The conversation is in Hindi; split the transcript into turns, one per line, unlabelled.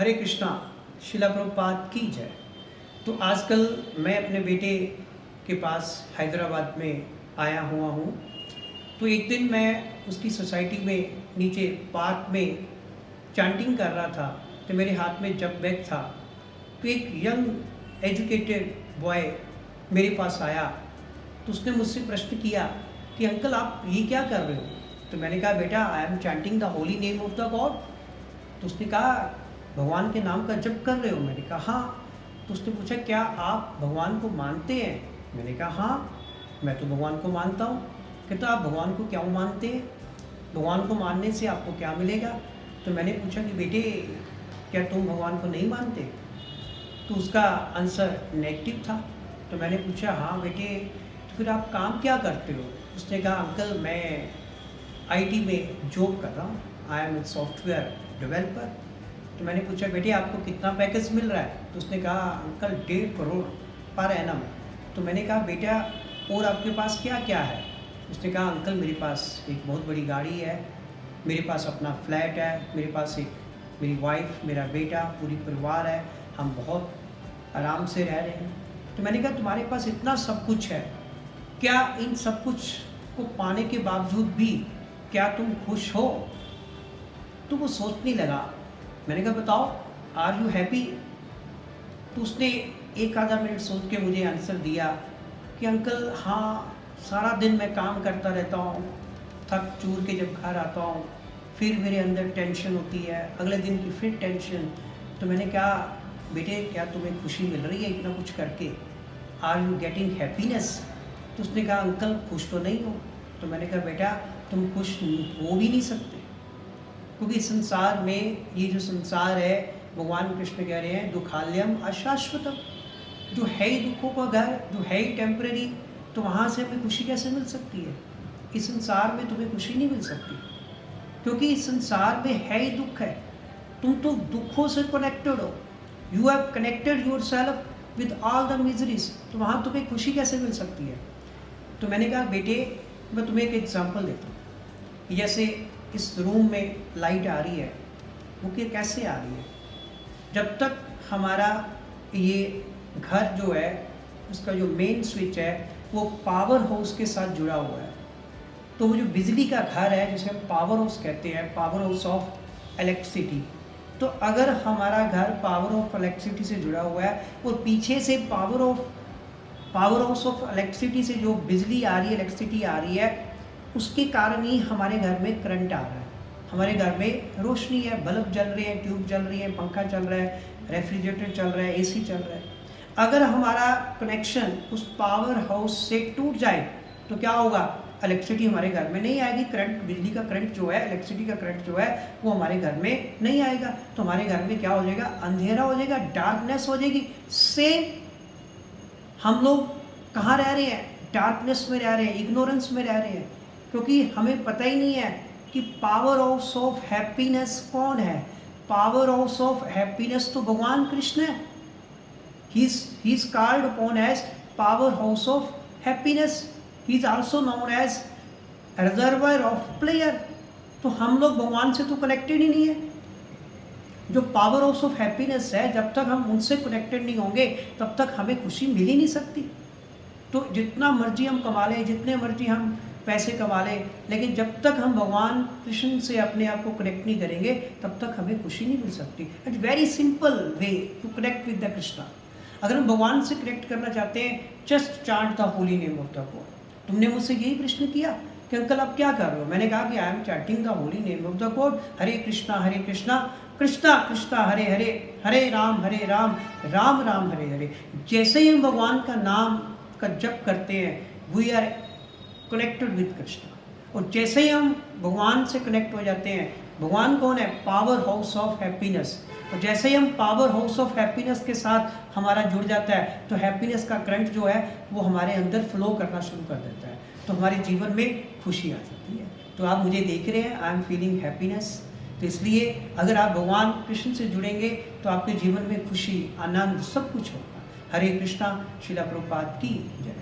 हरे कृष्णा, शिला प्रभुपाद की जय। तो आजकल मैं अपने बेटे के पास हैदराबाद में आया हुआ हूँ। तो एक दिन मैं उसकी सोसाइटी में नीचे पार्क में चैंटिंग कर रहा था, तो मेरे हाथ में जब बैग था, तो एक यंग एजुकेटेड बॉय मेरे पास आया। तो उसने मुझसे प्रश्न किया कि अंकल आप ये क्या कर रहे हो? तो मैंने कहा बेटा आई am chanting the holy name of the God. तो उसने कहा भगवान के नाम का जप कर रहे हो? मैंने कहा हाँ। तो उसने पूछा क्या आप भगवान को मानते हैं? मैंने कहा हाँ, मैं तो भगवान को मानता हूँ। कहता आप भगवान को क्यों मानते हैं? भगवान को मानने से आपको क्या मिलेगा? तो मैंने पूछा कि बेटे क्या तुम भगवान को नहीं मानते? तो उसका आंसर नेगेटिव था। तो मैंने पूछा हाँ बेटे, तो फिर आप काम क्या करते हो? उसने कहा अंकल मैं आईटी में जॉब कर रहा हूँ, I am a software developer. तो मैंने पूछा बेटे आपको कितना पैकेज मिल रहा है? तो उसने कहा अंकल 1.5 करोड़ पर एनम। तो मैंने कहा बेटा और आपके पास क्या क्या है? उसने कहा अंकल मेरे पास एक बहुत बड़ी गाड़ी है, मेरे पास अपना फ्लैट है, मेरे पास एक मेरी वाइफ, मेरा बेटा, पूरी परिवार है, हम बहुत आराम से रह रहे हैं। तो मैंने कहा तुम्हारे पास इतना सब कुछ है, क्या इन सब कुछ को पाने के बावजूद भी क्या तुम खुश हो? तो वो सोचने लगा। मैंने कहा बताओ आर यू हैप्पी? तो उसने एक आधा मिनट सोच के मुझे आंसर दिया कि अंकल हाँ, सारा दिन मैं काम करता रहता हूँ, थक चूर के जब घर आता हूँ फिर मेरे अंदर टेंशन होती है, अगले दिन की फिर टेंशन। तो मैंने कहा बेटे क्या तुम्हें खुशी मिल रही है इतना कुछ करके? Are you getting happiness? तो उसने कहा अंकल खुश तो नहीं हो। तो मैंने कहा बेटा तुम खुश हो भी नहीं सकते, क्योंकि संसार में ये जो संसार है भगवान कृष्ण कह रहे हैं दुखालयम अशाश्वतम, जो है ही दुखों का घर, जो है ही टेम्परेरी, तो वहाँ से हमें खुशी कैसे मिल सकती है? इस संसार में तुम्हें खुशी नहीं मिल सकती, क्योंकि इस संसार में है ही दुख है। तुम तो दुखों से कनेक्टेड हो, you have connected your self with all the miseries, तो वहाँ तुम्हें खुशी कैसे मिल सकती है? तो मैंने कहा बेटे मैं तुम्हें एक एग्जाम्पल देता हूँ। जैसे इस रूम में लाइट आ रही है, वो कैसे आ रही है? जब तक हमारा ये घर जो है उसका जो मेन स्विच है वो पावर हाउस के साथ जुड़ा हुआ है, तो वो जो बिजली का घर है जिसे हम पावर हाउस कहते हैं, पावर हाउस ऑफ इलेक्ट्रिसिटी, तो अगर हमारा घर पावर ऑफ इलेक्ट्रिसिटी से जुड़ा हुआ है और पीछे से पावर हाउस ऑफ इलेक्ट्रिसिटी से जो बिजली आ रही है, इलेक्ट्रिसिटी आ रही है, उसके कारण ही हमारे घर में करंट आ रहा है, हमारे घर में रोशनी है, बल्ब जल रहे हैं, ट्यूब जल रही है, पंखा चल रहा है, रेफ्रिजरेटर चल रहा है, एसी चल रहा है। अगर हमारा कनेक्शन उस पावर हाउस से टूट जाए तो क्या होगा? इलेक्ट्रिसिटी हमारे घर में नहीं आएगी, करंट, बिजली का करंट जो है, इलेक्ट्रिसिटी का करंट जो है वो हमारे घर में नहीं आएगा, तो हमारे घर में क्या हो जाएगा? अंधेरा हो जाएगा, डार्कनेस हो जाएगी। सेम हम लोग कहाँ रह रहे हैं? डार्कनेस में रह रहे हैं, इग्नोरेंस में रह रहे हैं, क्योंकि हमें पता ही नहीं है कि पावर हाउस ऑफ हैप्पीनेस कौन है। पावर हाउस ऑफ हैप्पीनेस तो भगवान कृष्ण है, he is called upon as power house of happiness, he is also known as reservoir of pleasure. तो हम लोग भगवान से तो कनेक्टेड ही नहीं है। जो पावर हाउस ऑफ हैप्पीनेस है, जब तक हम उनसे कनेक्टेड नहीं होंगे तब तक हमें खुशी मिल ही नहीं सकती। तो जितना मर्जी हम कमा लें, जितने मर्जी हम पैसे कमा लें, लेकिन जब तक हम भगवान कृष्ण से अपने आप को कनेक्ट नहीं करेंगे तब तक हमें खुशी नहीं मिल सकती। It's very simple way to connect with the Krishna. अगर हम भगवान से कनेक्ट करना चाहते हैं, just chant the holy name of the god. तुमने मुझसे यही प्रश्न किया कि अंकल आप क्या कर रहे हो? मैंने कहा कि I am chanting the holy name of the God, Hare Krishna Krishna Krishna Hare Hare, Hare Ram Ram Ram Hare Hare. जैसे ही हम भगवान का नाम का जप करते हैं we are connected with Krishna, और जैसे ही हम भगवान से कनेक्ट हो जाते हैं, भगवान कौन है? पावर हाउस ऑफ हैप्पीनेस, और जैसे ही हम पावर हाउस ऑफ हैप्पीनेस के साथ हमारा जुड़ जाता है तो हैप्पीनेस का करंट जो है वो हमारे अंदर फ्लो करना शुरू कर देता है, तो हमारे जीवन में खुशी आ जाती है। तो आप मुझे देख रहे हैं, आई एम फीलिंग हैप्पीनेस। तो इसलिए अगर आप भगवान कृष्ण से जुड़ेंगे तो आपके जीवन में खुशी, आनंद, सब कुछ होगा। हरे कृष्णा, शिला प्रभुपाद की जय।